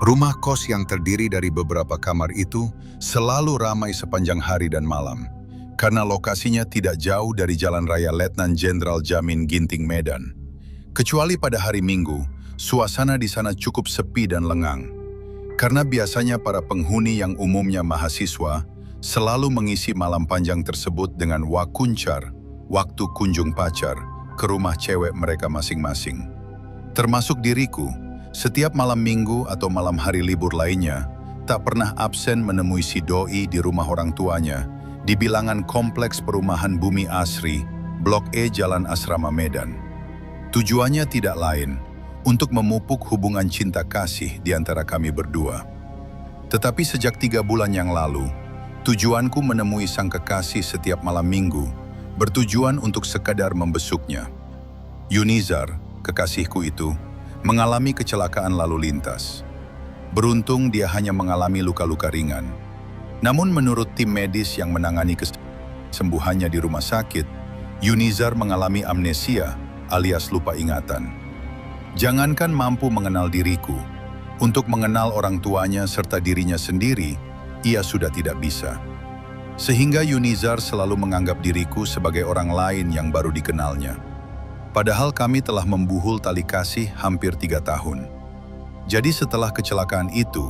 Rumah kos yang terdiri dari beberapa kamar itu selalu ramai sepanjang hari dan malam, karena lokasinya tidak jauh dari Jalan Raya Letnan Jenderal Jamin Ginting Medan. Kecuali pada hari Minggu, suasana di sana cukup sepi dan lengang. Karena biasanya para penghuni yang umumnya mahasiswa selalu mengisi malam panjang tersebut dengan wakuncar, waktu kunjung pacar, ke rumah cewek mereka masing-masing. Termasuk diriku, setiap malam Minggu atau malam hari libur lainnya, tak pernah absen menemui si doi di rumah orang tuanya, di bilangan kompleks perumahan Bumi Asri, Blok E Jalan Asrama Medan. Tujuannya tidak lain, untuk memupuk hubungan cinta kasih di antara kami berdua. Tetapi sejak 3 bulan yang lalu, tujuanku menemui sang kekasih setiap malam Minggu, bertujuan untuk sekadar membesuknya. Yunizar, kekasihku itu, mengalami kecelakaan lalu lintas. Beruntung dia hanya mengalami luka-luka ringan. Namun menurut tim medis yang menangani kesembuhannya di rumah sakit, Yunizar mengalami amnesia alias lupa ingatan. Jangankan mampu mengenal diriku, untuk mengenal orang tuanya serta dirinya sendiri, ia sudah tidak bisa. Sehingga Yunizar selalu menganggap diriku sebagai orang lain yang baru dikenalnya. Padahal kami telah membuhul tali kasih hampir 3 tahun. Jadi setelah kecelakaan itu,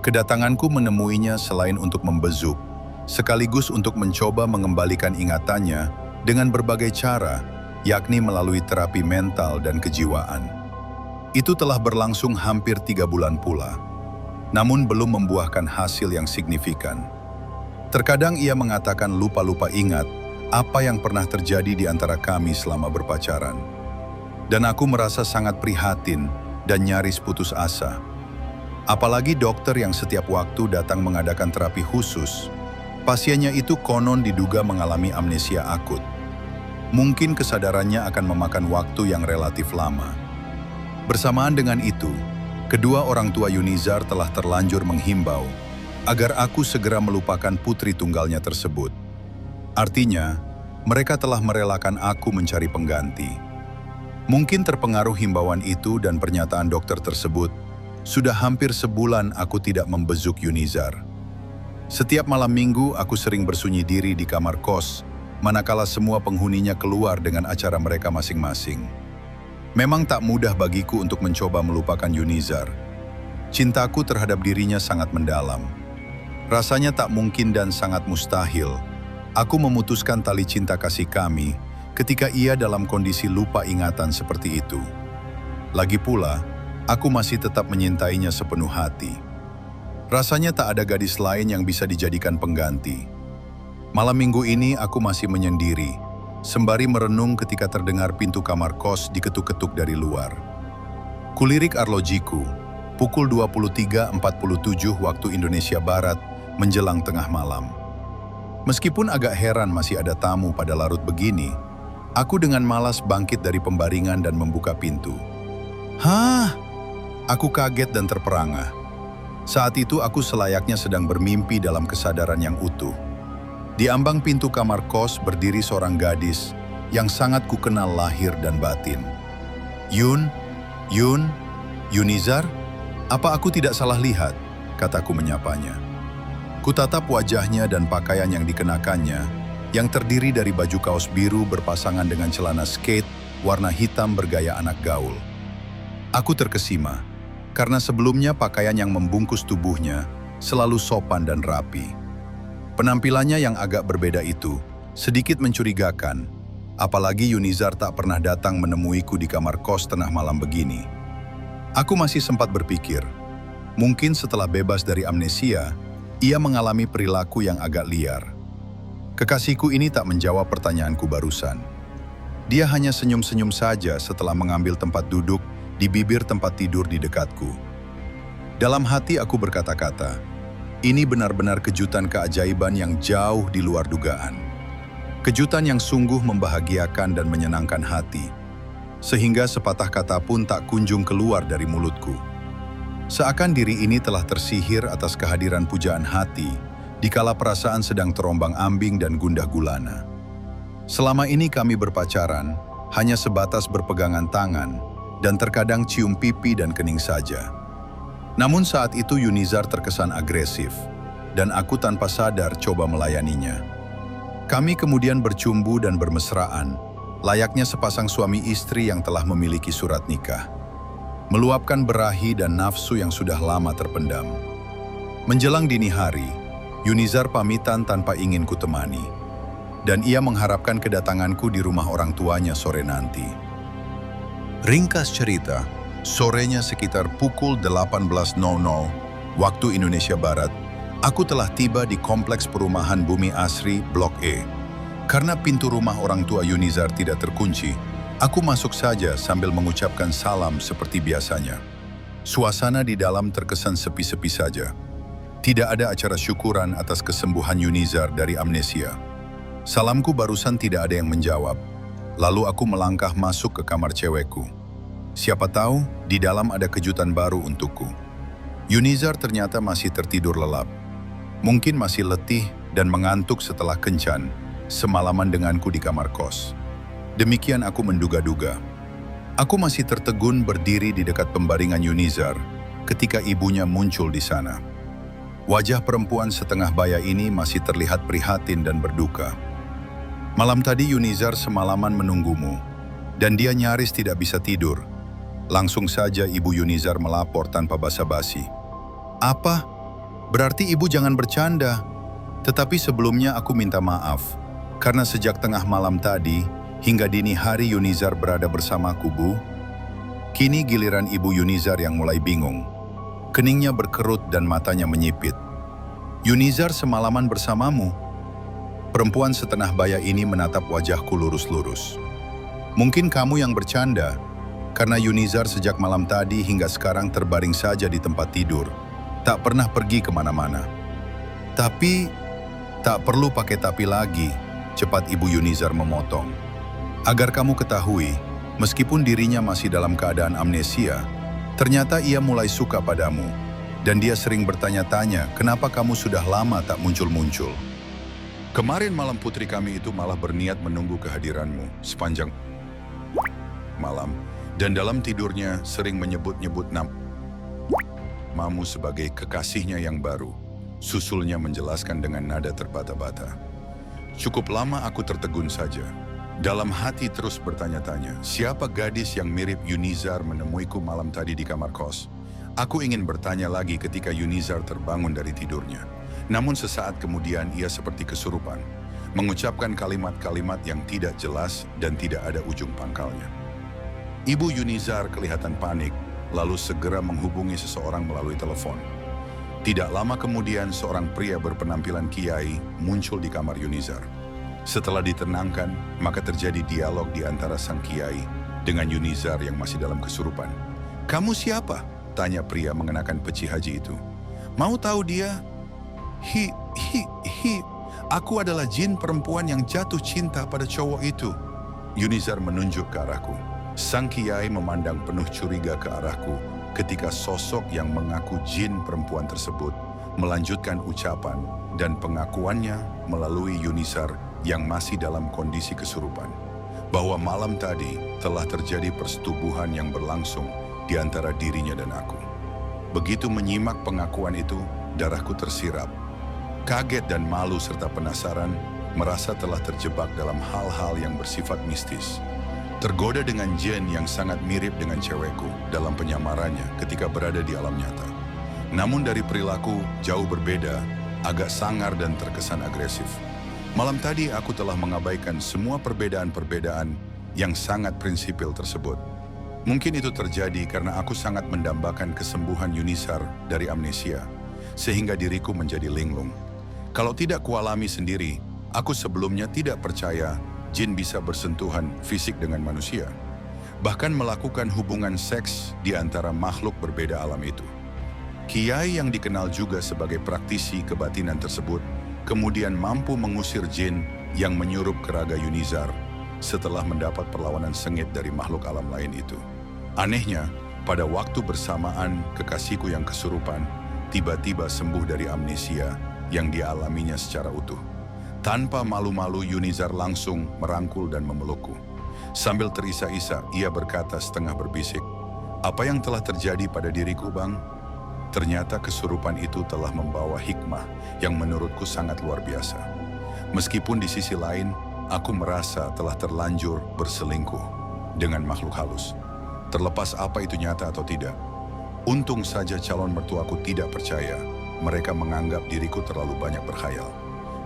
kedatanganku menemuinya selain untuk membesuk, sekaligus untuk mencoba mengembalikan ingatannya dengan berbagai cara, yakni melalui terapi mental dan kejiwaan. Itu telah berlangsung hampir 3 bulan pula, namun belum membuahkan hasil yang signifikan. Terkadang ia mengatakan lupa-lupa ingat apa yang pernah terjadi di antara kami selama berpacaran. Dan aku merasa sangat prihatin dan nyaris putus asa. Apalagi dokter yang setiap waktu datang mengadakan terapi khusus, pasiennya itu konon diduga mengalami amnesia akut. Mungkin kesadarannya akan memakan waktu yang relatif lama. Bersamaan dengan itu, kedua orang tua Yunizar telah terlanjur menghimbau agar aku segera melupakan putri tunggalnya tersebut. Artinya, mereka telah merelakan aku mencari pengganti. Mungkin terpengaruh himbauan itu dan pernyataan dokter tersebut, sudah hampir sebulan aku tidak membesuk Yunizar. Setiap malam Minggu aku sering bersunyi diri di kamar kos, manakala semua penghuninya keluar dengan acara mereka masing-masing. Memang tak mudah bagiku untuk mencoba melupakan Yunizar. Cintaku terhadap dirinya sangat mendalam. Rasanya tak mungkin dan sangat mustahil aku memutuskan tali cinta kasih kami ketika ia dalam kondisi lupa ingatan seperti itu. Lagi pula, aku masih tetap menyintainya sepenuh hati. Rasanya tak ada gadis lain yang bisa dijadikan pengganti. Malam Minggu ini aku masih menyendiri, sembari merenung ketika terdengar pintu kamar kos diketuk-ketuk dari luar. Kulirik arlojiku, pukul 23.47 waktu Indonesia Barat menjelang tengah malam. Meskipun agak heran masih ada tamu pada larut begini, aku dengan malas bangkit dari pembaringan dan membuka pintu. Hah? Aku kaget dan terperangah. Saat itu aku selayaknya sedang bermimpi dalam kesadaran yang utuh. Di ambang pintu kamar kos berdiri seorang gadis yang sangat kukenal lahir dan batin. Yunizar? Apa aku tidak salah lihat? Kataku menyapanya. Kutatap wajahnya dan pakaian yang dikenakannya, yang terdiri dari baju kaos biru berpasangan dengan celana skate warna hitam bergaya anak gaul. Aku terkesima, karena sebelumnya pakaian yang membungkus tubuhnya selalu sopan dan rapi. Penampilannya yang agak berbeda itu sedikit mencurigakan, apalagi Yunizar tak pernah datang menemuiku di kamar kos tengah malam begini. Aku masih sempat berpikir, mungkin setelah bebas dari amnesia, ia mengalami perilaku yang agak liar. Kekasihku ini tak menjawab pertanyaanku barusan. Dia hanya senyum-senyum saja setelah mengambil tempat duduk di bibir tempat tidur di dekatku. Dalam hati aku berkata-kata, ini benar-benar kejutan keajaiban yang jauh di luar dugaan. Kejutan yang sungguh membahagiakan dan menyenangkan hati, sehingga sepatah kata pun tak kunjung keluar dari mulutku. Seakan diri ini telah tersihir atas kehadiran pujaan hati, dikala perasaan sedang terombang-ambing dan gundah gulana. Selama ini kami berpacaran, hanya sebatas berpegangan tangan, dan terkadang cium pipi dan kening saja. Namun saat itu Yunizar terkesan agresif, dan aku tanpa sadar coba melayaninya. Kami kemudian bercumbu dan bermesraan, layaknya sepasang suami istri yang telah memiliki surat nikah. Meluapkan berahi dan nafsu yang sudah lama terpendam. Menjelang dini hari, Yunizar pamitan tanpa ingin kutemani, dan ia mengharapkan kedatanganku di rumah orang tuanya sore nanti. Ringkas cerita, sorenya sekitar pukul 18.00 waktu Indonesia Barat, aku telah tiba di kompleks perumahan Bumi Asri Blok E. Karena pintu rumah orang tua Yunizar tidak terkunci, aku masuk saja sambil mengucapkan salam seperti biasanya. Suasana di dalam terkesan sepi-sepi saja. Tidak ada acara syukuran atas kesembuhan Yunizar dari amnesia. Salamku barusan tidak ada yang menjawab. Lalu aku melangkah masuk ke kamar cewekku. Siapa tahu di dalam ada kejutan baru untukku. Yunizar ternyata masih tertidur lelap. Mungkin masih letih dan mengantuk setelah kencan semalaman denganku di kamar kos. Demikian aku menduga-duga. Aku masih tertegun berdiri di dekat pembaringan Yunizar ketika ibunya muncul di sana. Wajah perempuan setengah baya ini masih terlihat prihatin dan berduka. Malam tadi Yunizar semalaman menunggumu, dan dia nyaris tidak bisa tidur. Langsung saja ibu Yunizar melapor tanpa basa-basi. Apa? Berarti ibu jangan bercanda. Tetapi sebelumnya aku minta maaf, karena sejak tengah malam tadi, hingga dini hari Yunizar berada bersamaku, Bu. Kini giliran ibu Yunizar yang mulai bingung. Keningnya berkerut dan matanya menyipit. Yunizar semalaman bersamamu? Perempuan setengah baya ini menatap wajahku lurus-lurus. Mungkin kamu yang bercanda, karena Yunizar sejak malam tadi hingga sekarang terbaring saja di tempat tidur. Tak pernah pergi kemana-mana. Tapi, tak perlu pakai tapi lagi, cepat ibu Yunizar memotong. Agar kamu ketahui, meskipun dirinya masih dalam keadaan amnesia, ternyata ia mulai suka padamu, dan dia sering bertanya-tanya kenapa kamu sudah lama tak muncul-muncul. Kemarin malam putri kami itu malah berniat menunggu kehadiranmu sepanjang malam, dan dalam tidurnya sering menyebut-nyebut namamu sebagai kekasihnya yang baru. Susulnya menjelaskan dengan nada terbata-bata. Cukup lama aku tertegun saja. Dalam hati terus bertanya-tanya, siapa gadis yang mirip Yunizar menemuiku malam tadi di kamar kos? Aku ingin bertanya lagi ketika Yunizar terbangun dari tidurnya. Namun sesaat kemudian ia seperti kesurupan, mengucapkan kalimat-kalimat yang tidak jelas dan tidak ada ujung pangkalnya. Ibu Yunizar kelihatan panik, lalu segera menghubungi seseorang melalui telepon. Tidak lama kemudian seorang pria berpenampilan kiai muncul di kamar Yunizar. Setelah ditenangkan, maka terjadi dialog di antara sang kiai dengan Yunizar yang masih dalam kesurupan. "Kamu siapa?" tanya pria mengenakan peci haji itu. "Mau tahu dia?" Hi, aku adalah jin perempuan yang jatuh cinta pada cowok itu." Yunizar menunjuk ke arahku. Sang kiai memandang penuh curiga ke arahku ketika sosok yang mengaku jin perempuan tersebut melanjutkan ucapan dan pengakuannya melalui Yunizar yang masih dalam kondisi kesurupan, bahwa malam tadi telah terjadi persetubuhan yang berlangsung di antara dirinya dan aku. Begitu menyimak pengakuan itu, darahku tersirap. Kaget dan malu serta penasaran, merasa telah terjebak dalam hal-hal yang bersifat mistis. Tergoda dengan jin yang sangat mirip dengan cewekku dalam penyamarannya ketika berada di alam nyata. Namun dari perilaku jauh berbeda, agak sangar dan terkesan agresif. Malam tadi aku telah mengabaikan semua perbedaan-perbedaan yang sangat prinsipil tersebut. Mungkin itu terjadi karena aku sangat mendambakan kesembuhan Yunizar dari amnesia, sehingga diriku menjadi linglung. Kalau tidak kualami sendiri, aku sebelumnya tidak percaya jin bisa bersentuhan fisik dengan manusia, bahkan melakukan hubungan seks di antara makhluk berbeda alam itu. Kiai yang dikenal juga sebagai praktisi kebatinan tersebut kemudian mampu mengusir jin yang menyurup ke raga Yunizar setelah mendapat perlawanan sengit dari makhluk alam lain itu. Anehnya, pada waktu bersamaan kekasihku yang kesurupan tiba-tiba sembuh dari amnesia yang dialaminya secara utuh. Tanpa malu-malu Yunizar langsung merangkul dan memelukku. Sambil terisa-isa ia berkata setengah berbisik, "Apa yang telah terjadi pada diriku, Bang?" Ternyata kesurupan itu telah membawa hikmah yang menurutku sangat luar biasa. Meskipun di sisi lain, aku merasa telah terlanjur berselingkuh dengan makhluk halus. Terlepas apa itu nyata atau tidak. Untung saja calon mertuaku tidak percaya. Mereka menganggap diriku terlalu banyak berkhayal.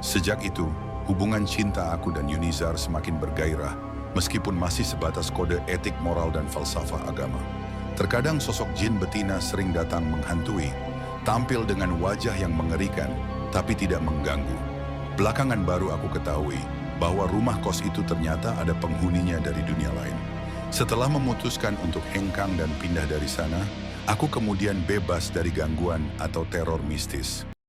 Sejak itu, hubungan cinta aku dan Yunizar semakin bergairah, meskipun masih sebatas kode etik, moral, dan falsafah agama. Terkadang sosok jin betina sering datang menghantui, tampil dengan wajah yang mengerikan, tapi tidak mengganggu. Belakangan baru aku ketahui bahwa rumah kos itu ternyata ada penghuninya dari dunia lain. Setelah memutuskan untuk hengkang dan pindah dari sana, aku kemudian bebas dari gangguan atau teror mistis.